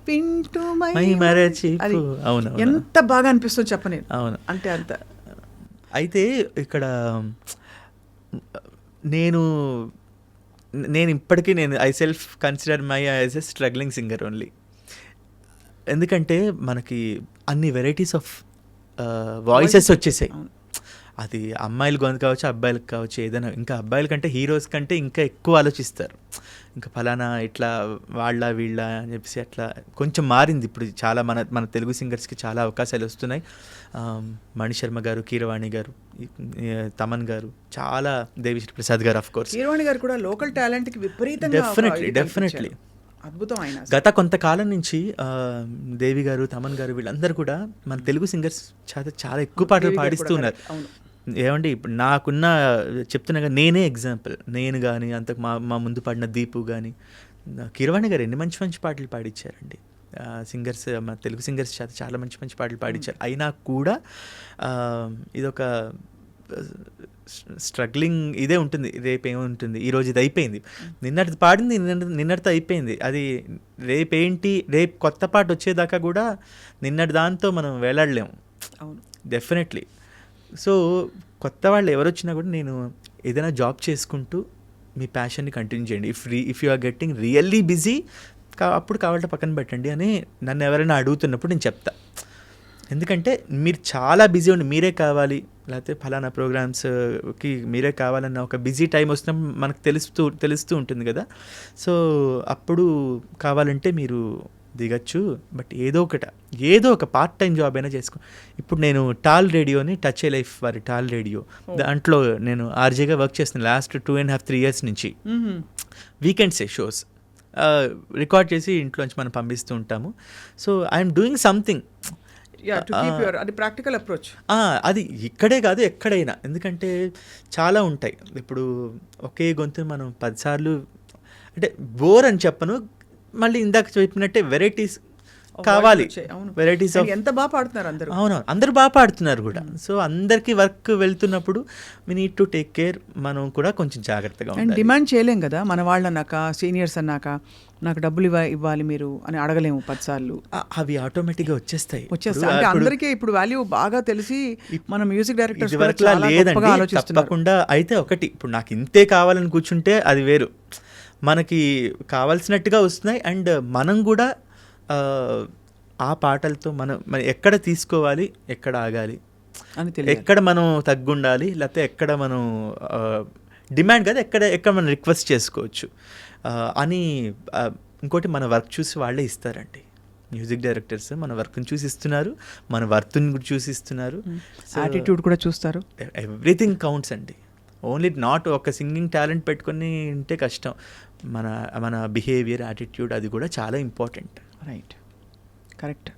Pintu my మరచి అది అవును ఎంత బాగా అనిపిస్తుంది చెప్పని. అవును. అంటే అంత అయితే ఇక్కడ నేను ఇప్పటికీ I self consider my as a struggling singer only. ఎందుకంటే మనకి అన్ని వెరైటీస్ ఆఫ్ వాయిసెస్ వచ్చేసాయి. అది అమ్మాయిలు గొంతు కావచ్చు, అబ్బాయిలకు కావచ్చు, ఏదైనా. ఇంకా అబ్బాయిల కంటే హీరోస్ కంటే ఇంకా ఎక్కువ ఆలోచిస్తారు. ఇంకా ఫలానా ఇట్లా వీళ్ళ అని చెప్పేసి అట్లా కొంచెం మారింది ఇప్పుడు. చాలా మన తెలుగు సింగర్స్కి చాలా అవకాశాలు వస్తున్నాయి. మణిశర్మ గారు, కీరవాణి గారు, తమన్ గారు, చాలా దేవిశ్రీ ప్రసాద్ గారు, ఆఫ్ కోర్స్. కీరవాణి గారు కూడా లోకల్ టాలెంట్కి విపరీతంగా డెఫినెట్లీ అద్భుతం ఆయన. గత కొంతకాలం నుంచి దేవి గారు, తమన్ గారు వీళ్ళందరూ కూడా మన తెలుగు సింగర్స్ చాలా ఎక్కువ పాటలు పాడిస్తూ ఉన్నారు. ఏమండి ఇప్పుడు నాకున్న చెప్తున్నా నేనే ఎగ్జాంపుల్. నేను కానీ అంతకు మా ముందు పాడిన దీపు కానీ, కీరవాణి గారు ఎన్ని మంచి మంచి పాటలు పాడిచ్చారండి. సింగర్స్, మన తెలుగు సింగర్స్ చాలా మంచి మంచి పాటలు పాడించారు. అయినా కూడా ఇదొక స్ట్రగ్లింగ్ ఇదే ఉంటుంది. రేపు ఏముంటుంది, ఈరోజు ఇది అయిపోయింది, నిన్నటిది పాడింది నిన్నటితో అయిపోయింది. అది రేపేంటి, రేపు కొత్త పాట వచ్చేదాకా కూడా నిన్నటి దాంతో మనం వేలాడలేము. అవును, డెఫినెట్లీ. సో కొత్త వాళ్ళు ఎవరు వచ్చినా కూడా నేను ఏదైనా జాబ్ చేసుకుంటూ మీ ప్యాషన్ని కంటిన్యూ చేయండి. If you are getting really busy అప్పుడు కావాలంటే పక్కన పెట్టండి అని నన్ను ఎవరైనా అడుగుతున్నప్పుడు నేను చెప్తా. ఎందుకంటే మీరు చాలా బిజీ ఉండి మీరే కావాలి, లేకపోతే ఫలానా ప్రోగ్రామ్స్కి మీరే కావాలన్న ఒక బిజీ టైం వస్తున్నప్పుడు మనకు తెలుస్తూ ఉంటుంది కదా. సో అప్పుడు కావాలంటే మీరు దిగచ్చు. బట్ ఏదో ఒక పార్ట్ టైం జాబ్ అయినా చేసుకో. ఇప్పుడు నేను టాల్ రేడియోని, టచ్ ఏ లైఫ్ వారి టాల్ రేడియో, దాంట్లో నేను ఆర్జేగా వర్క్ చేస్తున్నాను లాస్ట్ 2.5-3 years నుంచి. వీకెండ్సే షోస్ రికార్డ్ చేసి ఇంట్లోంచి మనం పంపిస్తూ ఉంటాము. So I'm doing something. అది ప్రాక్టికల్ అప్రోచ్. అది ఇక్కడే కాదు ఎక్కడైనా. ఎందుకంటే చాలా ఉంటాయి. ఇప్పుడు ఒకే గొంతు మనం 10 సార్లు అంటే బోర్ అని చెప్పను. మళ్ళీ ఇందాక చెప్పినట్టే వెరైటీస్ కావాలి. వెరైటీస్ ఎంత బాగా పాడుతున్నారు అందరూ. అవును, అందరూ బాగా పాడుతున్నారు కూడా. సో అందరికీ వర్క్ వెళ్తున్నప్పుడు we need to take care. మనం కూడా కొంచెం జాగ్రత్తగా ఉండాలి. డిమాండ్ చేయలేం కదా మన వాళ్ళు అన్నాక, సీనియర్స్ అన్నాక నాకు డబ్బులు ఇవ్వాలి మీరు అని అడగలేము 10 సార్లు. అవి ఆటోమేటిక్గా వచ్చేస్తాయి. అంటే అందరికీ ఇప్పుడు వాల్యూ బాగా తెలిసి మన మ్యూజిక్ డైరెక్టర్స్ లేదండి తప్పకుండా. అయితే ఒకటి, ఇప్పుడు నాకు ఇంతే కావాలని కూర్చుంటే అది వేరు. మనకి కావాల్సినట్టుగా వస్తున్నాయి. అండ్ మనం కూడా ఆ పాటలతో మనం ఎక్కడ తీసుకోవాలి, ఎక్కడ ఆగాలి, ఎక్కడ మనం తగ్గుండాలి, లేకపోతే ఎక్కడ మనం డిమాండ్ కదా, ఎక్కడ మనం రిక్వెస్ట్ చేసుకోవచ్చు అని. ఇంకోటి, మన వర్క్ చూసి వాళ్ళే ఇస్తారండి. మ్యూజిక్ డైరెక్టర్స్ మన వర్క్ని చూసి ఇస్తున్నారు, మన వర్త్ని కూడా చూసి ఇస్తున్నారు, యాటిట్యూడ్ కూడా చూస్తారు. ఎవ్రీథింగ్ కౌంట్స్ అండి. ఓన్లీ నాట్ ఒక సింగింగ్ టాలెంట్ పెట్టుకొని ఉంటే కష్టం. మన బిహేవియర్, యాటిట్యూడ్ అది కూడా చాలా important. Right, correct.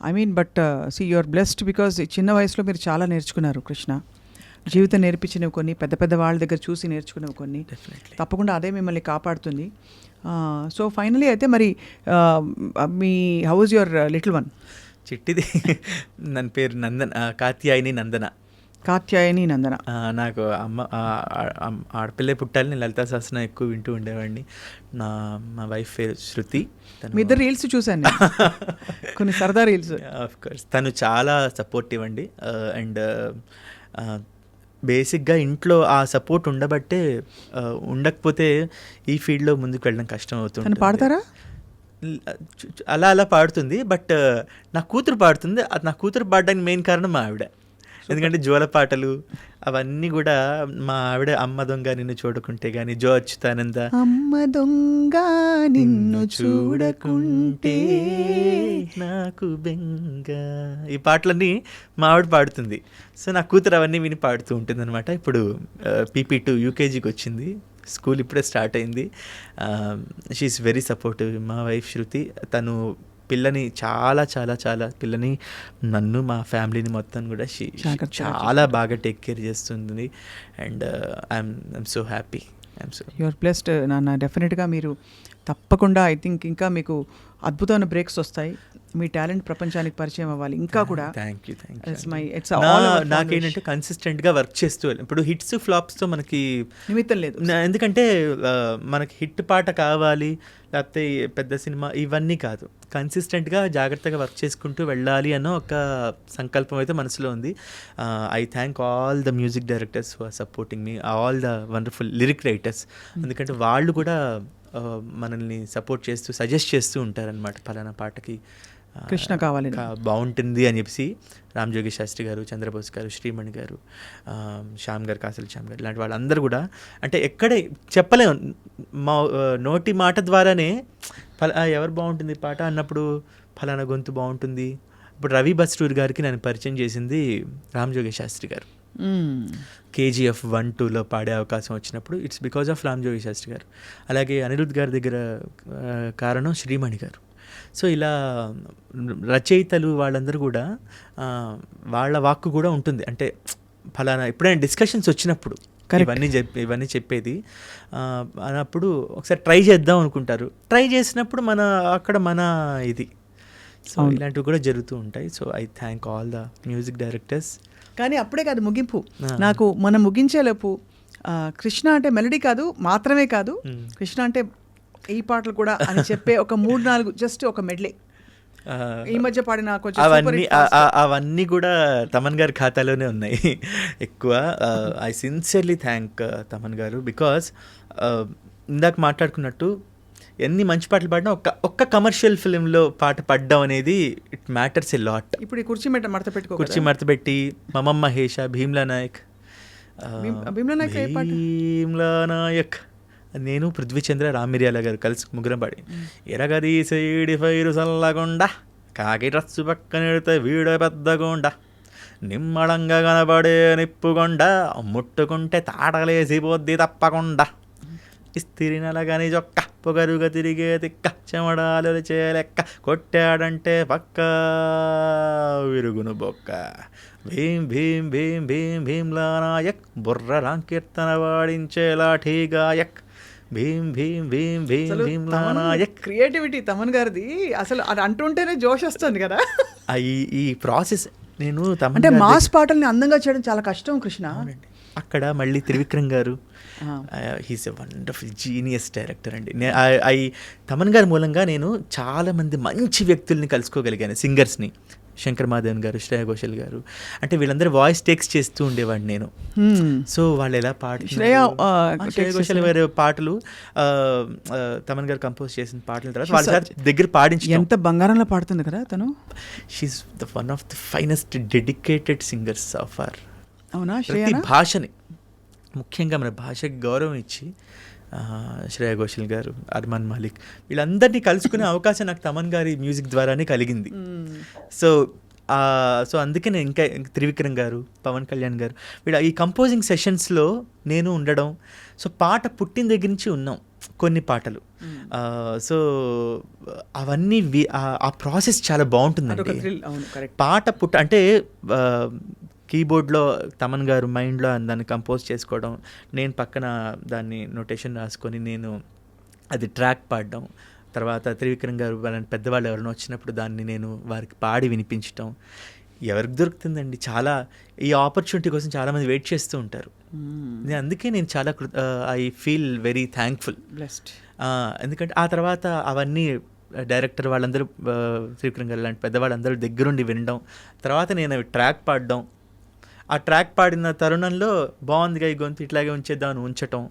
I mean but see you are blessed because చిన్న వయసులో మీరు చాలా నేర్చుకున్నారు కృష్ణ. జీవితం నేర్పించినవి కొన్ని, పెద్ద వాళ్ళ దగ్గర చూసి నేర్చుకునేవి కొన్ని. తప్పకుండా అదే మిమ్మల్ని కాపాడుతుంది. సో ఫైనలీ అయితే మరి మీ how is your little one? చిట్టిది ನನ್ನ పేరు కాత్యాయని నందన. నాకు ఆడపిల్లే పుట్టాలి. నేను లలితా సహస్రనామం ఎక్కువ వింటూ ఉండేవాడిని. మా వైఫ్ పేరు శృతి. మీ ఇద్దరు రీల్స్ చూసాను, కొన్ని సరదా రీల్స్. ఆఫ్ కోర్స్ తను చాలా సపోర్టివ్ అండి. అండ్ బేసిక్గా ఇంట్లో ఆ సపోర్ట్ ఉండకపోతే ఈ ఫీల్డ్లో ముందుకు వెళ్ళడం కష్టం అవుతుంది. పాడతారా? అలా పాడుతుంది. బట్ నా కూతురు పాడుతుంది. నా కూతురు పాడడానికి మెయిన్ కారణం మా ఆవిడ. ఎందుకంటే జోల పాటలు అవన్నీ కూడా మా ఆవిడ, అమ్మ దొంగ నిన్ను చూడకుంటే కానీ, జో అచ్యుతానంద, అమ్మ దొంగ నిన్ను చూడకుంటే నాకు బెంగ, ఈ పాటలన్నీ మా ఆవిడ పాడుతుంది. సో నా కూతురు అవన్నీ విని పాడుతూ ఉంటుంది అనమాట. ఇప్పుడు PP2 UKGకి వచ్చింది. స్కూల్ ఇప్పుడే స్టార్ట్ అయింది. She is very supportive. మా వైఫ్ శృతి, తను పిల్లని చాలా చాలా చాలా పిల్లని, నన్ను, మా ఫ్యామిలీని మొత్తం కూడా చాలా బాగా టేక్ కేర్ చేస్తుంది. And I'm so happy. You are blessed నాన్న. డెఫినెట్గా మీరు తప్పకుండా ఐ థింక్ ఇంకా మీకు అద్భుతమైన బ్రేక్స్ వస్తాయి. మీ టాలెంట్ ప్రపంచానికి పరిచయం అవ్వాలి ఇంకా కూడా. Thank you It's all our నాకేంటంటే కన్సిస్టెంట్గా వర్క్ చేస్తూ ఇప్పుడు హిట్స్ ఫ్లాప్స్తో మనకి నిమిత్తం లేదు. ఎందుకంటే మనకి హిట్ పాట కావాలి లేకపోతే పెద్ద సినిమా ఇవన్నీ కాదు, కన్సిస్టెంట్గా జాగ్రత్తగా వర్క్ చేసుకుంటూ వెళ్ళాలి అన్న ఒక సంకల్పం అయితే మనసులో ఉంది. I thank all the music directors who are supporting మీ, all the wonderful lyric writers. ఎందుకంటే వాళ్ళు కూడా మనల్ని సపోర్ట్ చేస్తూ సజెస్ట్ చేస్తూ ఉంటారనమాట, ఫలానా పాటకి కృష్ణ కావాలి బాగుంటుంది అని చెప్పి. రామ్ జోగి శాస్త్రి గారు, చంద్రబోస్ గారు, శ్రీమణి గారు, శ్యామ్ గారు, కాసల్ శ్యామ్ గారు, ఇలాంటి వాళ్ళందరూ కూడా అంటే ఎక్కడే చెప్పలేము, మా నోటి మాట ద్వారానే ఎవరు బాగుంటుంది పాట అన్నప్పుడు ఫలానా గొంతు బాగుంటుంది. ఇప్పుడు రవి బస్టూర్ గారికి నేను పరిచయం చేసింది రామ్ జోగి శాస్త్రి గారు. KGF 1-2లో పాడే అవకాశం వచ్చినప్పుడు ఇట్స్ బికాజ్ ఆఫ్ రామ్ జోగి శాస్త్రి గారు. అలాగే అనిరుద్ గారి దగ్గర కారణం శ్రీమణి గారు. సో ఇలా రచయితలు వాళ్ళందరూ కూడా వాళ్ళ వాక్కు కూడా ఉంటుంది. అంటే ఫలానా ఎప్పుడైనా డిస్కషన్స్ వచ్చినప్పుడు ఇవన్నీ చెప్పేది అన్నప్పుడు ఒకసారి ట్రై చేద్దాం అనుకుంటారు. ట్రై చేసినప్పుడు అక్కడ మన ఇది సో ఇలాంటివి కూడా జరుగుతూ ఉంటాయి. So I thank all the music directors. కానీ అప్పుడే కాదు ముగింపు, నాకు మనం ముగించేలోపు కృష్ణ అంటే మెలడీ కాదు మాత్రమే కాదు, కృష్ణ అంటే ఈ పాటలు కూడా అని చెప్పే ఒక 3-4 జస్ట్ ఒక మెడ్లే ఈ మధ్య పాడిన అవన్నీ కూడా తమన్ గారి ఖాతాలోనే ఉన్నాయి ఎక్కువ. ఐ సిన్సియర్లీ థ్యాంక్ తమన్ గారు, బికాస్ ఇందాక మాట్లాడుకున్నట్టు ఎన్ని మంచి పాటలు పాడినా ఒక్క కమర్షియల్ ఫిలింలో పాట పాడడం అనేది ఇట్ మ్యాటర్స్ ఎ లాట్. ఇప్పుడు ఈ కుర్చీ మడత పెట్టి మమమ్ మహేష, భీమ్లా నాయక్, నేను పృథ్వీచంద్ర, రామిర్యాల గారు కలిసి ముగ్గురం పాడి ఎరగది సైడి ఫైరు సల్లగుండా కాకి రస్సు పక్కనెడితే వీడ పెద్దగుండా నిమ్మడంగా కనబడే నిప్పుకొండ ముట్టుకుంటే తాటలేసిపోద్ది తప్పకుండా ఇస్తిరి నలగని జొక్క పొగరుగా తిరిగే తిక్క చెమడాలు చేయలెక్క కొట్టాడంటే పక్క విరుగును బొక్క భీం భీం భీం భీం భీమ్లా నాయక్ బుర్ర రాంకీర్తన వాడించే లాఠీ గాయక్ భీం భీం భీం భీం భీమ్లా నాయక్. క్రియేటివిటీ తమన్ గారిది అసలు అది అంటుంటేనే జోష్ వస్తుంది కదా. ఈ ప్రాసెస్ నేను అంటే మాస్ పాటల్ని అందంగా చేయడం చాలా కష్టం కృష్ణ. అక్కడ మళ్ళీ త్రివిక్రమ్ గారు, he's a wonderful genius director అండి. తమన్ గారి మూలంగా నేను చాలామంది మంచి వ్యక్తుల్ని కలుసుకోగలిగాను, సింగర్స్ని. శంకర్ మాధవన్ గారు, శ్రేయా ఘోషల్ గారు, అంటే వీళ్ళందరూ వాయిస్ టేక్స్ చేస్తూ ఉండేవాడిని నేను. సో వాళ్ళు ఎలా శ్రేయా ఘోషల్ గారి పాటలు తమన్ గారు కంపోజ్ చేసిన పాటల తర్వాత వాళ్ళ దగ్గర పాడించి ఎంత బంగారంలో పాడుతుంది కదా తను. She's the one of the finest dedicated singers of our. అవునా? ప్రతి భాషని, ముఖ్యంగా మన భాషకి గౌరవం ఇచ్చి శ్రేయా ఘోషల్ గారు, అర్మాన్ మాలిక్, వీళ్ళందరినీ కలుసుకునే అవకాశం నాకు తమన్ గారి మ్యూజిక్ ద్వారానే కలిగింది. సో అందుకే నేను ఇంకా త్రివిక్రమ్ గారు, పవన్ కళ్యాణ్ గారు, వీళ్ళ ఈ కంపోజింగ్ సెషన్స్లో నేను ఉండడం. సో పాట పుట్టిన దగ్గర నుంచి ఉన్నాం కొన్ని పాటలు. సో అవన్నీ ఆ ప్రాసెస్ చాలా బాగుంటుందండి. పాట అంటే కీబోర్డ్లో తమన్ గారు మైండ్లో దాన్ని కంపోజ్ చేసుకోవడం, నేను పక్కన దాన్ని నోటేషన్ రాసుకొని నేను అది ట్రాక్ పాడడం, తర్వాత త్రివిక్రమ్ గారు వాళ్ళని పెద్దవాళ్ళు ఎవరైనా వచ్చినప్పుడు దాన్ని నేను వారికి పాడి వినిపించడం. ఎవరికి దొరుకుతుందండి? చాలా ఈ ఆపర్చునిటీ కోసం చాలామంది వెయిట్ చేస్తూ ఉంటారు. అందుకే నేను చాలా I feel very thankful, blessed. ఎందుకంటే ఆ తర్వాత అవన్నీ డైరెక్టర్ వాళ్ళందరూ, త్రివిక్రమ్ గారు లాంటి పెద్దవాళ్ళందరూ దగ్గరుండి వినడం, తర్వాత నేను అవి ట్రాక్ పాడడం, ఆ ట్రాక్ పాడిన తరుణంలో బాగుందిగా ఈ గొంతు ఇట్లాగే ఉంచేద్దామని ఉంచటం,